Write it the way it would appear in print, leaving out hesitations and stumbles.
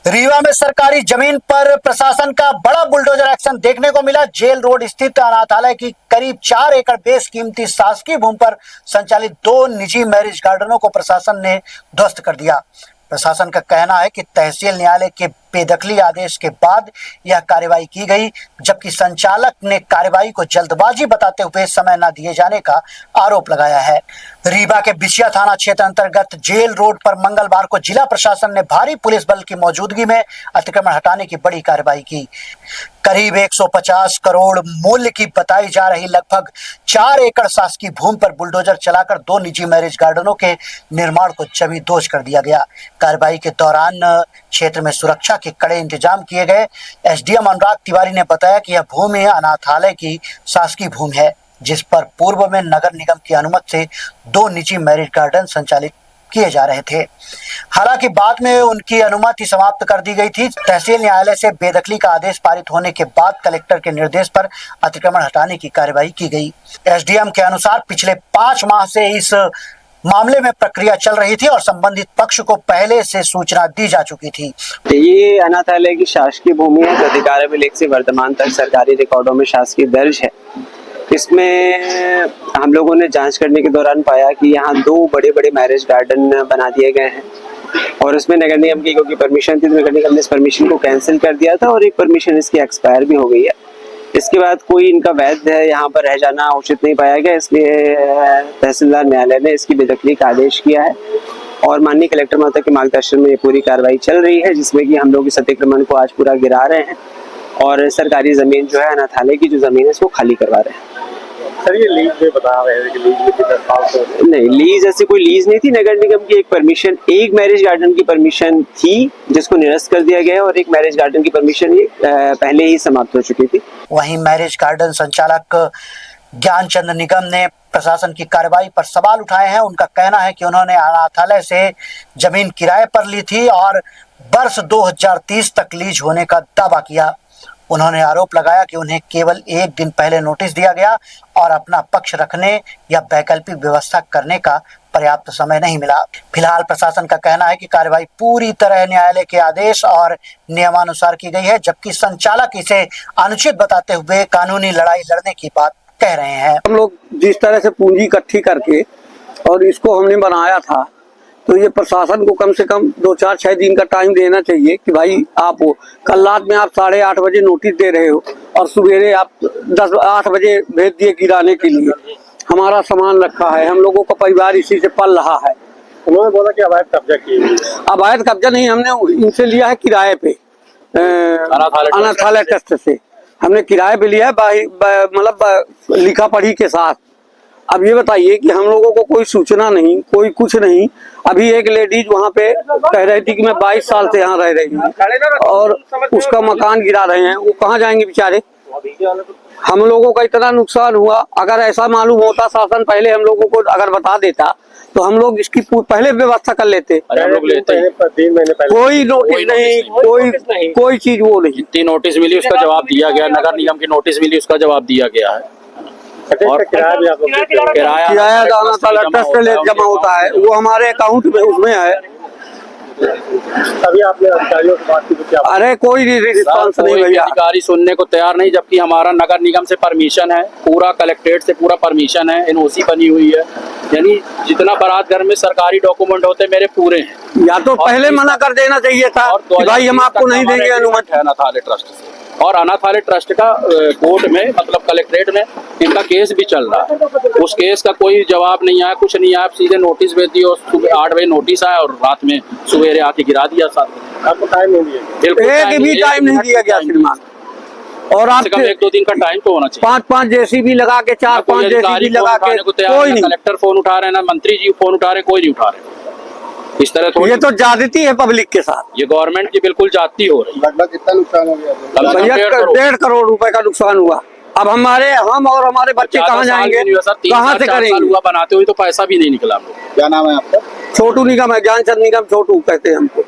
रीवा में सरकारी जमीन पर प्रशासन का बड़ा बुलडोजर एक्शन देखने को मिला। जेल रोड स्थित अनाथालय की करीब 4 एकड़ बेशकीमती शासकीय भूमि पर संचालित 2 निजी मैरिज गार्डनों को प्रशासन ने ध्वस्त कर दिया। प्रशासन का कहना है कि तहसील न्यायालय के बेदखली आदेश के बाद यह कार्रवाई की गई, जबकि संचालक ने कार्रवाई को जल्दबाजी बताते हुए समय न दिए जाने का आरोप लगाया है। रीवा के बिछिया थाना क्षेत्र अंतर्गत जेल रोड पर मंगलवार को जिला प्रशासन ने भारी पुलिस बल की मौजूदगी में अतिक्रमण हटाने की बड़ी कार्रवाई की। करीब 150 करोड़ मूल्य की बताई जा रही लगभग 4 एकड़ शासकीय भूमि पर बुलडोजर चलाकर 2 निजी मैरिज गार्डनों के निर्माण को जमींदोज कर दिया गया। कार्रवाई के दौरान क्षेत्र में सुरक्षा के कड़े इंतजाम किए गए। एसडीएम अनुराग तिवारी ने बताया कि यह भूमि अनाथालय की शासकीय भूमि है, जिस पर पूर्व में नगर निगम की अनुमति से 2 निजी मैरिज गार्डन संचालित किए जा रहे थे। हालांकि बाद में उनकी अनुमति समाप्त कर दी गई थी। तहसील न्यायालय से बेदखली का आदेश पारित होने के बाद कलेक्टर के निर्देश पर अतिक्रमण हटाने की कार्रवाई की गई। एसडीएम के अनुसार पिछले 5 माह से इस मामले में प्रक्रिया चल रही थी और संबंधित पक्ष को पहले से सूचना दी जा चुकी थी। ये अनाथालय की शासकीय भूमि है, जो अधिकार अभिलेख से वर्तमान तक सरकारी रिकॉर्डों में शासकीय दर्ज है। इसमें हम लोगों ने जांच करने के दौरान पाया कि यहाँ 2 बड़े बड़े मैरिज गार्डन बना दिए गए हैं और उसमें नगर निगम की क्योंकि परमिशन थी, नगर निगम ने इस परमिशन को कैंसिल कर दिया था और एक परमिशन इसकी एक्सपायर भी हो गई है। इसके बाद कोई इनका वैध है यहाँ पर रह जाना उचित नहीं पाया गया, इसलिए तहसीलदार न्यायालय ने इसकी बेदखली का आदेश किया है और माननीय कलेक्टर महोदय के मार्गदर्शन में ये पूरी कार्रवाई चल रही है, जिसमें कि हम लोग इस अतिक्रमण को आज पूरा गिरा रहे हैं और सरकारी जमीन जो है अनाथालय की जो जमीन है इसको खाली करवा रहे हैं। सर, ये लीज में बता रहे हैं कि लीज में कितना साल से नहीं, लीज ऐसी कोई लीज नहीं थी। नगर निगम की एक परमिशन, एक मैरिज गार्डन की परमिशन थी जिसको निरस्त कर दिया गया और एक मैरिज गार्डन की परमिशन ये पहले ही समाप्त हो चुकी थी। वहीं मैरिज गार्डन संचालक ज्ञानचंद निगम ने प्रशासन की कार्रवाई पर सवाल उठाए हैं। उनका कहना है कि उन्होंने अनाथालय से जमीन किराए पर ली थी और वर्ष 2030 तक लीज होने का दावा किया। उन्होंने आरोप लगाया कि उन्हें केवल 1 दिन पहले नोटिस दिया गया और अपना पक्ष रखने या वैकल्पिक व्यवस्था करने का पर्याप्त समय नहीं मिला। फिलहाल प्रशासन का कहना है कि कार्रवाई पूरी तरह न्यायालय के आदेश और नियमानुसार की गई है, जबकि संचालक इसे अनुचित बताते हुए कानूनी लड़ाई लड़ने की बात कह रहे हैं। हम लोग जिस तरह से पूंजी इकट्ठी करके और इसको हमने बनाया था, तो ये प्रशासन को कम से कम 2-4-6 दिन का टाइम देना चाहिए कि भाई आप कल रात में आप 8:30 बजे नोटिस दे रहे हो और सवेरे आप 8 बजे भेज दिए गिराने के लिए। हमारा सामान रखा है, हम लोगों का परिवार इसी से पल रहा है। उन्होंने बोला कि अवैध कब्जा किए। अवैध कब्जा नहीं, हमने इनसे लिया है किराए पे, अनाथालय ट्रस्ट से हमने किराए पे लिया है, मतलब लिखा पढ़ी के साथ। अब ये बताइए कि हम लोगों को कोई सूचना नहीं, कोई कुछ नहीं। अभी एक लेडीज वहाँ पे कह रही थी कि मैं 22 साल से यहाँ रह रही हूँ और उसका मकान गिरा रहे हैं, वो कहाँ जाएंगे बेचारे। हम लोगों का इतना नुकसान हुआ, अगर ऐसा मालूम होता शासन पहले हम लोगों को अगर बता देता तो हम लोग इसकी पहले व्यवस्था कर लेते। हम लोग लेते हैं 3 महीने पहले। कोई नोटिस नहीं, कोई चीज वो नहीं। जितनी नोटिस मिली उसका जवाब दिया गया, नगर निगम की नोटिस मिली उसका जवाब दिया गया है और किराया भी आप लोग किराया अनाथालय ट्रस्ट से जमा होता है, वो हमारे अकाउंट में उसमें है। अभी आपने अधिकारियों से बात की तो क्या? अरे कोई रिस्पांस नहीं भैया, अधिकारी सुनने को तैयार नहीं, जबकि हमारा नगर निगम से परमिशन है, पूरा कलेक्ट्रेट से पूरा परमिशन है, एनओसी बनी हुई है, यानी जितना बारात घर में सरकारी डॉक्यूमेंट होते मेरे पूरे हैं। या तो पहले मना कर देना चाहिए था कि भाई हम आपको नहीं देंगे अनुमति। अनाथालय ट्रस्ट से और अनाथालय ट्रस्ट का कोर्ट में मतलब कलेक्ट्रेट में इनका केस भी चल रहा है, उस केस का कोई जवाब नहीं आया, कुछ नहीं आया। सीधे नोटिस भेज दिए और सुबह 8 बजे नोटिस आया और रात में सवेरे आके गिरा दिया। आपको टाइम नहीं दिया, एक भी टाइम नहीं दिया गया श्रीमान। और आप 1-2 दिन का टाइम तो होना चाहिए। 5-5 जेसीबी लगा के 4-5 जेसीबी लगा के कोई नहीं। कलेक्टर फोन उठा रहे हैं ना मंत्री जी फोन उठा रहे, कोई नहीं उठा रहे। इस तरह ये तो ज्यादती है पब्लिक के साथ, ये गवर्नमेंट की बिल्कुल जाती हो रही है। लगभग कितना नुकसान हो गया? 1.5 करोड़ रुपए का नुकसान हुआ। अब हम और हमारे बच्चे कहाँ जाएंगे, कहाँ से करेंगे? हुआ बनाते हुए तो पैसा भी नहीं निकला। क्या नाम है आपका? छोटू निगम है, ज्ञानचंद निगम, छोटू कहते हैं हमको।